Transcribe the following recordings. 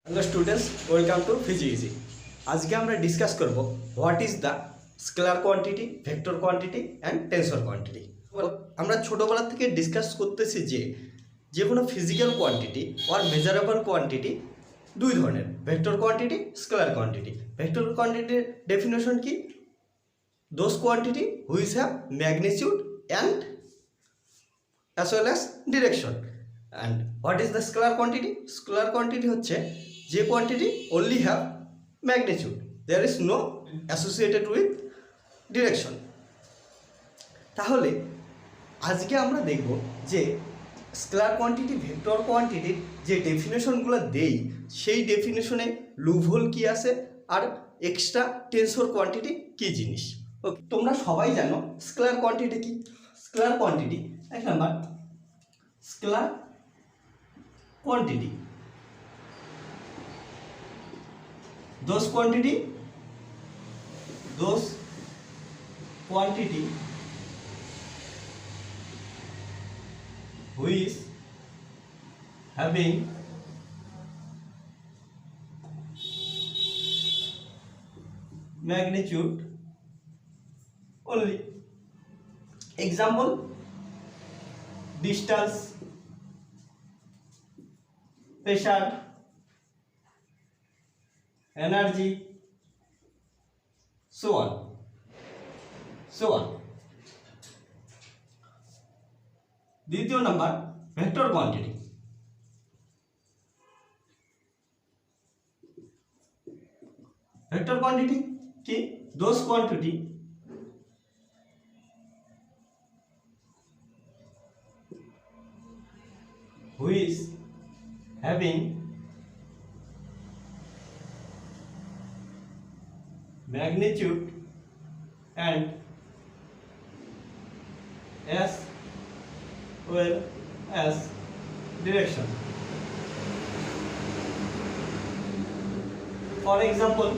Hello students, welcome to ফিজিক্সি। আজকে আমরা ডিসকাস করব what is the scalar quantity, vector quantity and tensor quantity. আমরা ছোটোবেলা থেকে ডিসকাস করতেছি যে কোনো ফিজিক্যাল কোয়ান্টিটি আর মেজারেবল কোয়ান্টিটি দুই ধরনের, vector quantity, scalar quantity. Vector কোয়ান্টিটির ডেফিনেশন কি? Those quantity which have magnitude and as well as direction. And what is the scalar quantity? Scalar quantity হচ্ছে যে quantity only have magnitude, there is no associated with direction. তাহলে আজকে আমরা দেখব যে scalar quantity, vector কোয়ান্টিটির যে ডেফিনেশনগুলো দেই সেই ডেফিনেশনে লুপহোল কি আছে আর এক্সট্রা টেনসর কোয়ান্টিটি কি জিনিস। ওকে, তোমরা সবাই জানো স্কেলার কোয়ান্টিটি কি। স্কেলার কোয়ান্টিটি এক number, scalar quantity, those quantity which having magnitude only. Example: distance, pressure, energy, so on. দ্বিতীয় number, vector quantity. Vector quantity কি? Those quantity which having magnitude and as well as direction. For example,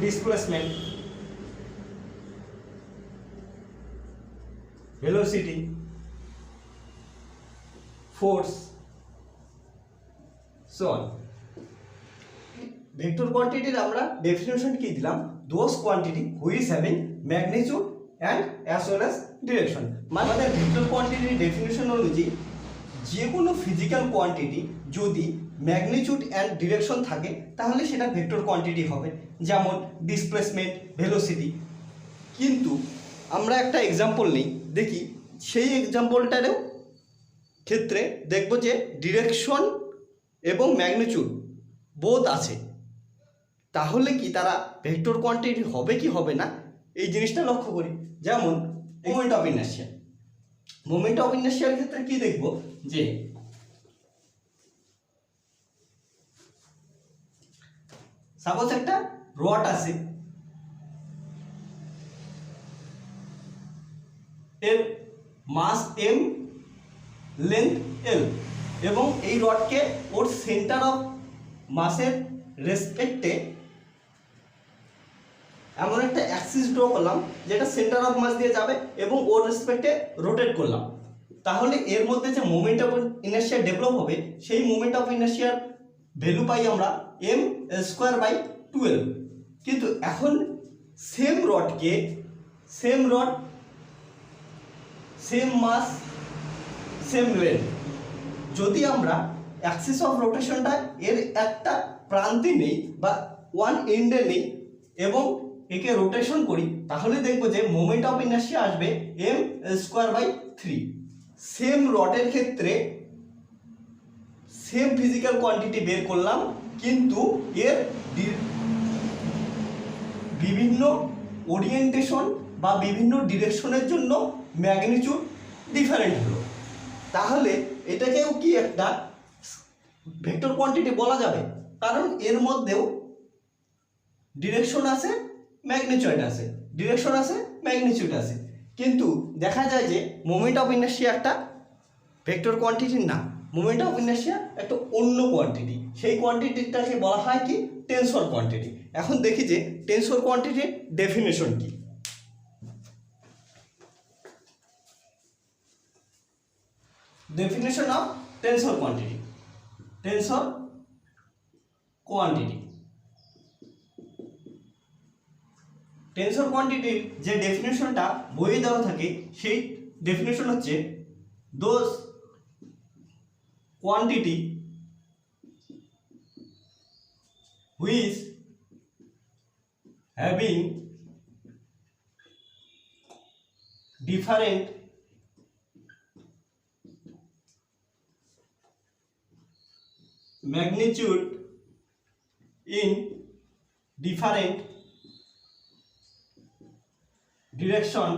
displacement, velocity, force, so on. Vector কোয়ান্টিটির আমরা definition কি দিলাম? Those quantity which having magnitude and as well as direction. মানে আমাদের vector কোয়ান্টিটির definition অনুযায়ী যে কোনো ফিজিক্যাল কোয়ান্টিটি যদি ম্যাগনিটিউড অ্যান্ড ডিরেকশন থাকে তাহলে সেটা ভেক্টর কোয়ান্টিটি হবে, যেমন ডিসপ্লেসমেন্ট, ভেলোসিটি। কিন্তু আমরা একটা এক্সাম্পল নিই, দেখি সেই এক্সাম্পলটারও ক্ষেত্রে দেখব যে ডিরেকশন এবং ম্যাগনিটিউড বোধ আছে, তাহলে কি তারা ভেক্টর কোয়ান্টিটি হবে কি হবে না এই জিনিসটা লক্ষ্য করি। যেমন moment of inertia. Moment of ইনার্শিয়ার ক্ষেত্রে কি দেখব যে সাপোজ একটা রড আছে, এর মাস m, লেন্থ l, এবং এই রডকে ওর সেন্টার অফ মাসের রেসপেক্টে এমন একটা অ্যাক্সিস ড্র করলাম যেটা সেন্টার অফ মাস দিয়ে যাবে এবং ওর রেসপেক্টে রোটেট করলাম। তাহলে এর মধ্যে যে মোমেন্ট অফ ইনার্শিয়া ডেভেলপ হবে সেই মোমেন্ট অফ ইনার্শিয়ার ভ্যালু পাই আমরা m²/12। কিন্তু এখন সেম রডকে, সেম রড, সেম মাস, সেম লেন্থ, যদি আমরা অ্যাক্সিস অফ রোটেশনটা এর একটা প্রান্তে নেই বা ওয়ান এন্ডে নেই এবং একে রোটেশন করি, তাহলে দেখব যে মোমেন্ট অফ ইনার্শিয়া আসবে m²/3। সেম রডের ক্ষেত্রে সেম ফিজিক্যাল কোয়ান্টিটি বের করলাম, কিন্তু এর বিভিন্ন ওরিয়েন্টেশন বা বিভিন্ন ডিরেকশনের জন্য ম্যাগনিটিউড ডিফারেন্ট হলো। তাহলে এটাকেও কি একটা ভেক্টর কোয়ান্টিটি বলা যাবে, কারণ এর মধ্যেও ডিরেকশন আছে, ম্যাগনিটিউড আছে, ডিরেকশন আছে, ম্যাগনিটিউড আছে। কিন্তু দেখা যায় যে মোমেন্ট অফ ইনার্শিয়া একটা ভেক্টর কোয়ান্টিটি না, মোমেন্ট অফ ইনার্শিয়া একটা অন্য কোয়ান্টিটি। সেই কোয়ান্টিটিটাকে বলা হয় কি? Tensor quantity. এখন দেখি যে টেনসর কোয়ান্টিটির ডেফিনেশন কি। Definition of tensor quantity. Tensor quantity. Tensor কোয়ান্টিটির যে ডেফিনেশনটা বইয়ে দেওয়া থাকে সেই ডেফিনেশন হচ্ছে those quantity which having different magnitude in different direction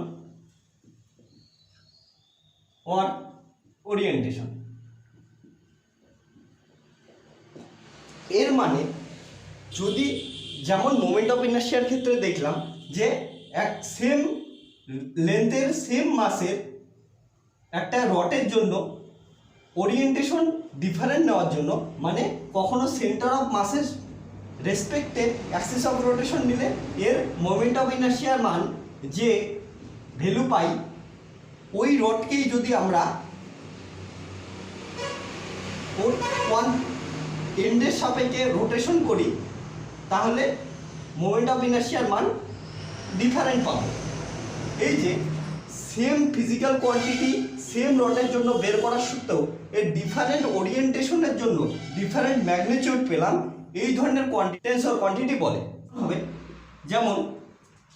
or orientation। এর মানে যদি যেমন মোমেন্ট অফ ইনার্শিয়ার ক্ষেত্রে দেখলাম যে এক সেম লেন্থের সেম মাসের একটা রডের জন্য ওরিয়েন্টেশন ডিফারেন্ট নেওয়ার জন্য, মানে কখনো সেন্টার অফ মাসের রেসপেক্টে অ্যাক্সিস অফ রোটেশন নিলে এর মোমেন্ট অফ ইনার্শিয়ার মান যে ভ্যালু পাই, ওই রডকেই যদি আমরা ওয়ান এন্ডের সাপেক্ষে রোটেশন করি তাহলে মোমেন্ট অফ ইনার্শিয়ার মান ডিফারেন্ট পাবো। এই যে সেম ফিজিক্যাল কোয়ান্টিটি সেম রডের জন্য বের করার সত্ত্বেও এর ডিফারেন্ট ওরিয়েন্টেশনের জন্য ডিফারেন্ট ম্যাগনিটিউড পেলাম, এই ধরনের কোয়ান্টিটি টেনসর কোয়ান্টিটি বলে হবে। যেমন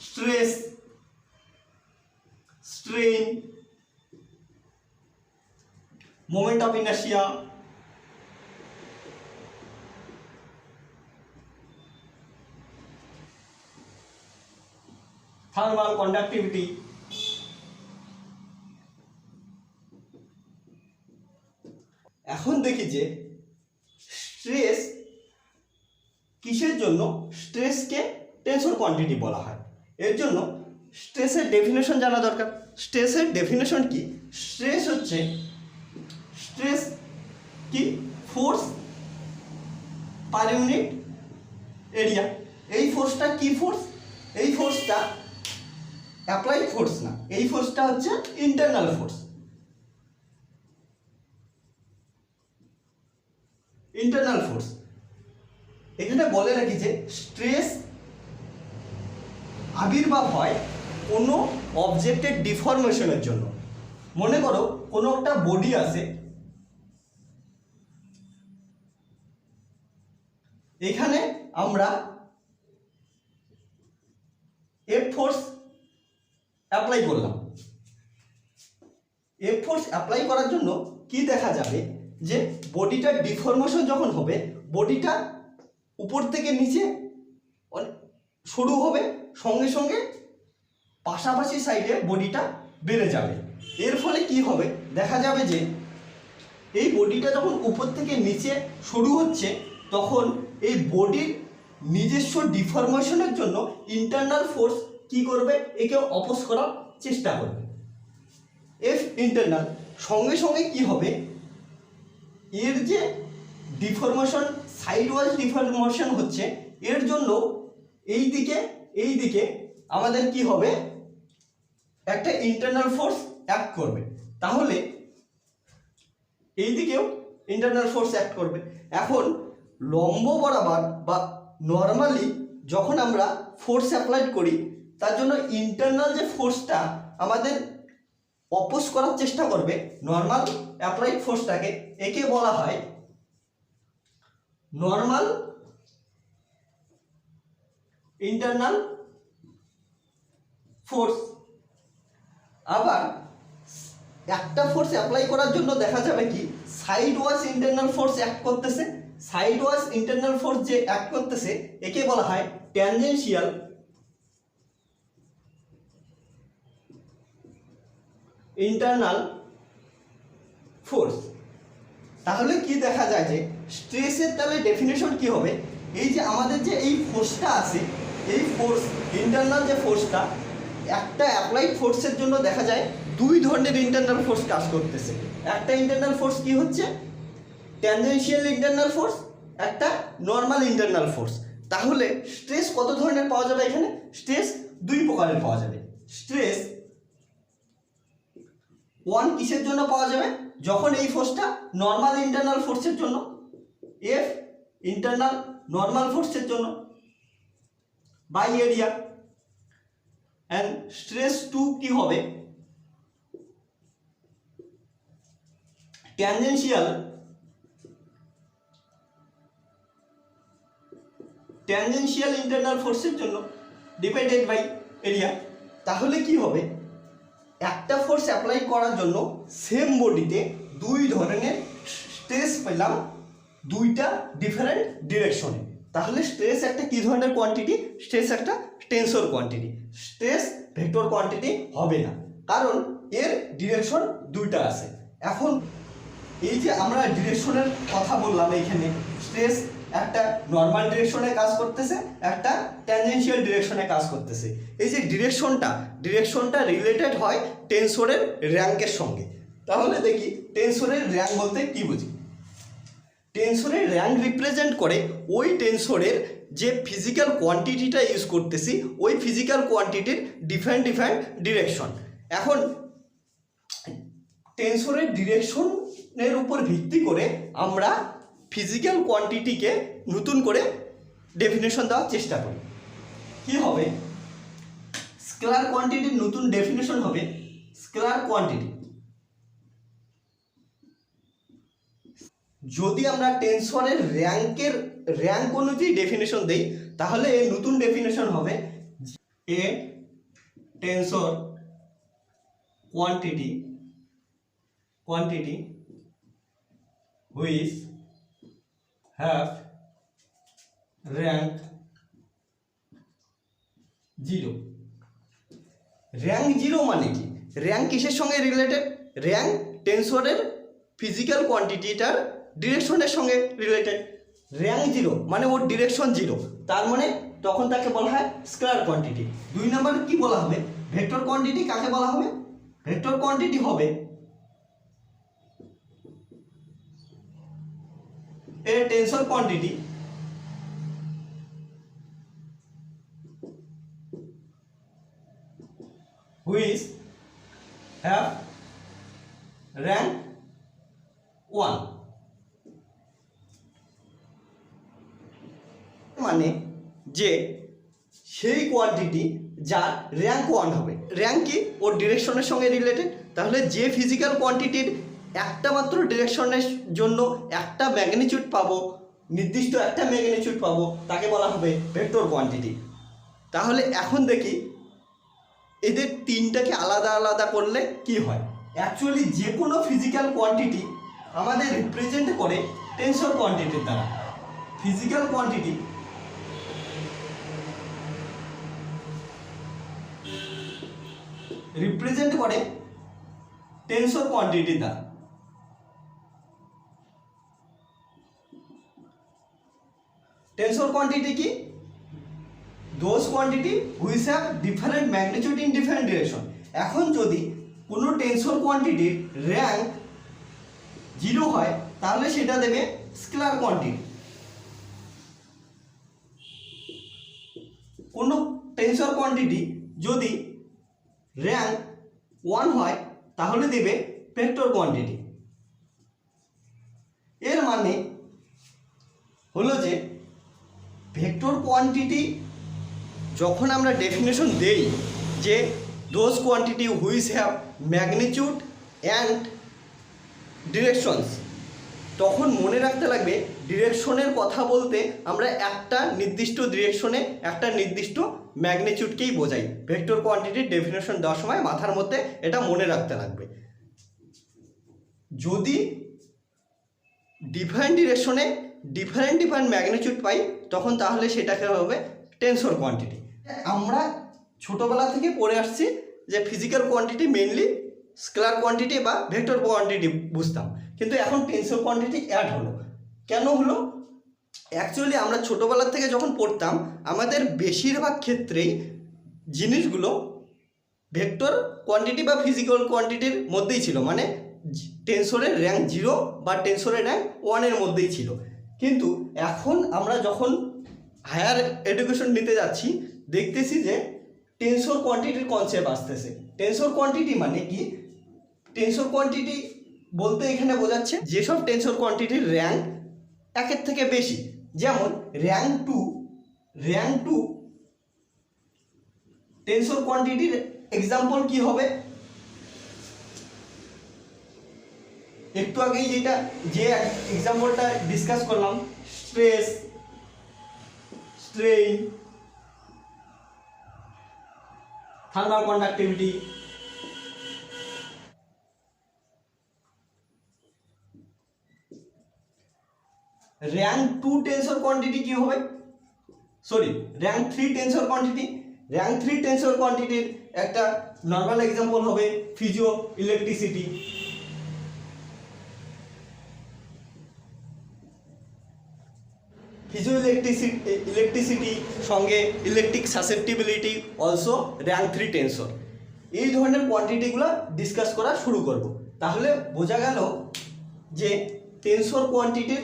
stress, strain, moment of inertia, thermal conductivity. এখন দেখি যে স্ট্রেস কিসের জন্য স্ট্রেসকে টেনসর কোয়ান্টিটি বলা হয়। এর জন্য স্ট্রেসের ডেফিনেশন জানা দরকার। স্ট্রেসের ডেফিনেশন কি? স্ট্রেস হচ্ছে স্ট্রেস কি ফোর্স পার ইউনিট এরিয়া। এই ফোর্সটা কি ফোর্স? এই ফোর্সটা অ্যাপ্লাইড ফোর্স না, এই ফোর্সটা হচ্ছে ইন্টারনাল ফোর্স। ইন্টারনাল ফোর্স এখানে বলে রাখি যে স্ট্রেস আবির্ভাব হয় কোনো অবজেক্টের ডিফরমেশনের জন্য। মনে করো কোনো একটা বডি আছে, এখানে আমরা এফ ফোর্স অ্যাপ্লাই করলাম। এফ ফোর্স অ্যাপ্লাই করার জন্য কি দেখা যাবে যে বডিটার ডিফরমেশন যখন হবে, বডিটা উপর থেকে নিচে শুরু হবে, সঙ্গে সঙ্গে পাশাপাশি সাইডে বডিটা বেড়ে যাবে। এর ফলে কি হবে? দেখা যাবে যে এই বডিটা যখন উপর থেকে নিচে শুরু হচ্ছে তখন এই বডির নিজস্ব ডিফরমেশনের জন্য ইন্টারনাল ফোর্স কি করবে? একে অপোজ করার চেষ্টা করবে। এফ ইন্টারনাল সঙ্গে সঙ্গে কি হবে? এর যে ডিফরমেশন সাইড ওয়াইজ ডিফরমেশন হচ্ছে, এর জন্য এই দিকে আমাদের কি হবে? একটা ইন্টারনাল ফোর্স অ্যাক্ট করবে। তাহলে এই দিকেও ইন্টারনাল ফোর্স অ্যাক্ট করবে। এখন লম্ব বরাবর বা নর্মালি যখন আমরা ফোর্স অ্যাপ্লাই করি তার জন্য ইন্টারনাল যে ফোর্সটা আমাদের অপোজ করার চেষ্টা করবে নর্মাল অ্যাপ্লাইড ফোর্সটাকে, একে বলা হয় নর্মাল ইন্টারনাল ফোর্স। আবার একটা ফোর্স অ্যাপ্লাই করার জন্য দেখা যাবে কি side wise internal force act করতেছে। সাইড ওয়াইজ ইন্টারনাল ফোর্স যে অ্যাক্ট করতেছে একে বলা হয় ট্যানজেনশিয়াল ইন্টারনাল ফোর্স। তাহলে কি দেখা যায় যে স্ট্রেসের তাহলে ডেফিনেশন কি হবে? এই যে আমাদের যে এই ফোর্সটা আছে, এই ফোর্স ইন্টারনাল যে ফোর্সটা, একটা অ্যাপ্লাইড ফোর্সের জন্য দেখা যায় দুই ধরনের ইন্টারনাল ফোর্স কাজ করতেছে। একটা ইন্টারনাল ফোর্স কি হচ্ছে? ট্যানজেনশিয়াল ইন্টারনাল ফোর্স, একটা নর্মাল ইন্টারনাল ফোর্স। তাহলে স্ট্রেস কত ধরনের পাওয়া যাবে? এখানে স্ট্রেস দুই প্রকারের পাওয়া যাবে। স্ট্রেস ওয়ান কিসের জন্য পাওয়া যাবে? যখন এই ফোর্সটা নর্মাল ইন্টারনাল ফোর্সের জন্য, এফ ইন্টারনাল নর্মাল ফোর্সের জন্য বাই এরিয়া, অ্যান্ড স্ট্রেস 2 কি হবে ট্যানজেনশিয়াল ইন্টারনাল ফোর্সের জন্য ডিভাইডেড বাই এরিয়া। তাহলে কি হবে, একটা ফোর্স অ্যাপ্লাই করার জন্য সেম বডিতে দুই ধরনের স্ট্রেস পেলাম দুইটা ডিফারেন্ট ডিরেকশনে। তাহলে স্ট্রেস একটা কি ধরনের কোয়ান্টিটি, স্ট্রেস একটা tensor quantity, stress vector quantity হবে না, কারণ এর ডিরেকশন দুইটা আছে। এখন এই যে আমরা ডিরেকশনের কথা বললাম, এইখানে স্ট্রেস একটা নর্মাল ডিরেকশনে কাজ করতেছে, একটা ট্যানজেনশিয়াল ডিরেকশনে কাজ করতেছে। এই যে ডিরেকশনটা রিলেটেড হয় টেনসরের র্যাঙ্কের সঙ্গে। তাহলে দেখি টেনসরের র্যাঙ্ক বলতে কি বুঝি। টেনসরের র্যাঙ্ক রিপ্রেজেন্ট করে ওই টেনসরের যে ফিজিক্যাল কোয়ান্টিটিটা ইউজ করতেছি, ওই ফিজিক্যাল কোয়ান্টিটির ডিফারেন্ট ডিরেকশন। এখন টেনসরের ডিরেকশনের উপর ভিত্তি করে আমরা ফিজিক্যাল কোয়ান্টিটিকে নতুন করে ডেফিনেশন দেওয়ার চেষ্টা করি। কি হবে, স্কেলার কোয়ান্টিটির নতুন ডেফিনেশন হবে স্কেলার কোয়ান্টিটি। যদি আমরা টেনসরের র্যাঙ্ক অনুযায়ী ডেফিনেশন দেই, তাহলে এর নতুন ডেফিনেশন হবে a tensor quantity which have rank 0। Rank 0 মানে কি, র্যাঙ্ক কিসের সঙ্গে রিলেটেড, র্যাঙ্ক টেনসরের ফিজিক্যাল কোয়ান্টিটিটার ডিরেকশনের সঙ্গে রিলেটেড। র্যাঙ্ক 0 মানে ওর ডিরেকশন 0, তার মানে তখন তাকে বলা হয় স্কেলার কোয়ান্টিটি। 2 নম্বর কি বলা হবে, ভেক্টর কোয়ান্টিটি। কাকে বলা হবে, ভেক্টর কোয়ান্টিটি হবে a tensor quantity which have rank 1। মানে যে সেই কোয়ান্টিটি যার র্যাঙ্ক 1 হবে। র্যাঙ্ক কি, ওর ডিরেকশনের সঙ্গে রিলেটেড। তাহলে যে ফিজিক্যাল কোয়ান্টিটির একটা মাত্র ডিরেকশনের জন্য একটা ম্যাগনিটিউড পাবো, নির্দিষ্ট একটা ম্যাগনিটিউড পাবো, তাকে বলা হবে ভেক্টর কোয়ান্টিটি। তাহলে এখন দেখি এদের তিনটাকে আলাদা আলাদা করলে কি হয়। অ্যাকচুয়ালি যে কোনো ফিজিক্যাল কোয়ান্টিটি আমাদের রিপ্রেজেন্ট করে টেনসর কোয়ান্টিটির দ্বারা। ফিজিক্যাল কোয়ান্টিটি রিপ্রেজেন্ট করে টেনসর কোয়ান্টিটির দ্বারা। টেনসর কোয়ান্টিটি কি, those quantity which have different magnitude in different direction. এখন যদি কোনো টেনসর কোয়ান্টিটির র্যাঙ্ক 0 হয়, তাহলে সেটা দেবে স্কেলার কোয়ান্টিটি। কোনো টেনসর কোয়ান্টিটি যদি র্যাঙ্ক 1 হয়, তাহলে দেবে ভেক্টর কোয়ান্টিটি। এর মানে হলো যে ভেক্টর কোয়ান্টিটি যখন আমরা ডেফিনেশন দেই যে those quantity which have magnitude and directions, তখন মনে রাখতে লাগবে ডিরেকশনের কথা বলতে আমরা একটা নির্দিষ্ট ডিরেকশনে একটা নির্দিষ্ট ম্যাগনিটিউডকেই বোঝাই। ভেক্টর কোয়ান্টিটির ডেফিনেশন দেওয়ার সময় মাথার মধ্যে এটা মনে রাখতে লাগবে। যদি ডিফারেন্ট ডিরেকশনে ডিফারেন্ট ম্যাগনিটিউড পাই, তখন তাহলে সেটাকে হবে টেনসর কোয়ান্টিটি। আমরা ছোটোবেলা থেকে পড়ে আসছি যে physical quantity mainly scalar quantity বা ভেক্টর কোয়ান্টিটি বুঝতাম, কিন্তু এখন টেনসর কোয়ান্টিটি অ্যাড হলো। কেন হলো, অ্যাকচুয়ালি আমরা ছোটোবেলা থেকে যখন পড়তাম, আমাদের বেশিরভাগ ক্ষেত্রেই জিনিসগুলো ভেক্টর কোয়ান্টিটি বা ফিজিক্যাল কোয়ান্টিটির মধ্যেই ছিল, মানে টেনসরের র্যাঙ্ক 0 বা টেনসরের র্যাঙ্ক 1 এর মধ্যেই ছিল। কিন্তু এখন আমরা যখন হায়ার এডুকেশন নিতে যাচ্ছি, দেখতেছি যে টেনসর কোয়ান্টিটির কনসেপ্ট আসতেছে। টেনসর কোয়ান্টিটি মানে কি, টেনসর কোয়ান্টিটি বলতে এখানে বোঝাচ্ছে যেসব টেনসর কোয়ান্টিটির র্যাঙ্ক 1 থেকে বেশি, যেমন র্যাঙ্ক টু টেনসর কোয়ান্টিটির এক্সাম্পল কি হবে? একটু আগেই যে এক্সাম্পলটা ডিসকাস করলাম, stress, strain, thermal conductivity. Rank 2 tensor quantity কি হবে? Rank 3 tensor quantity. Rank 3 tensor কোয়ান্টিটির একটা নর্মাল এক্সাম্পল হবে ফিজিও ইলেকট্রিসিটি। ইলেকট্রিসিটি সঙ্গে electric susceptibility also rank 3 tensor. এই ধরনের কোয়ান্টিটিগুলো ডিসকাস করা শুরু করব। তাহলে বোঝা গেল যে টেনসর কোয়ান্টিটির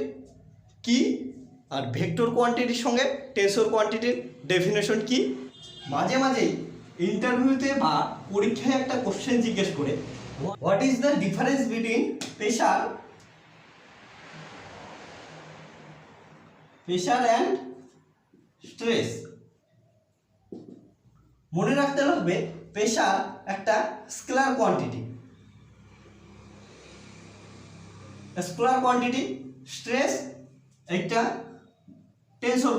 কি আর ভেক্টর কোয়ান্টিটির সঙ্গে টেনসর কোয়ান্টিটির ডেফিনেশন কি। মাঝে মাঝেই ইন্টারভিউতে বা পরীক্ষায় একটা কোশ্চেন জিজ্ঞেস করে, what is the difference between pressure and stress. মনে রাখতে হবে প্রেশার একটা স্কেলার কোয়ান্টিটি, স্ট্রেস একটা tensor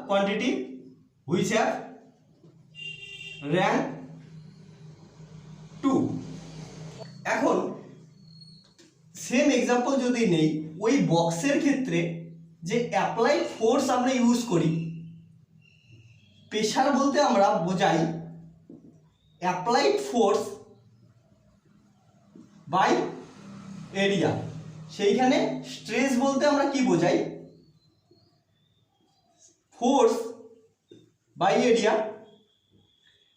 quantity which have rank 2। এখন সেম এক্সাম্পল যদি নেই, ওই বক্সের ক্ষেত্রে যে অ্যাপ্লাইড ফোর্স আমরা ইউজ করি, প্রেশার বলতে আমরা বোঝাই অ্যাপ্লাইড ফোর্স বাই এরিয়া, সেইখানে স্ট্রেস বলতে আমরা কি বোঝাই, ফোর্স বাই এরিয়া।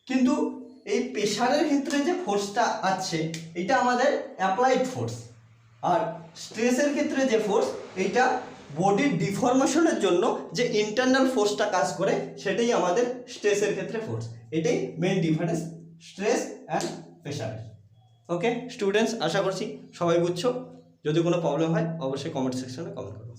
কিন্তু এই প্রেশারের ক্ষেত্রে যে ফোর্সটা আছে এটা আমাদের অ্যাপ্লাইড ফোর্স, আর স্ট্রেসের ক্ষেত্রে যে ফোর্স এটা বডির ডিফরমেশনের জন্য যে ইন্টারনাল ফোর্সটা কাজ করে সেটাই আমাদের স্ট্রেসের ক্ষেত্রে ফোর্স। এটাই মেইন ডিফারেন্স স্ট্রেস অ্যান্ড প্রেশারের। ওকে স্টুডেন্টস, আশা করছি সবাই বুঝছো। যদি কোনো প্রবলেম হয় অবশ্যই কমেন্ট সেকশনে কমেন্ট করো।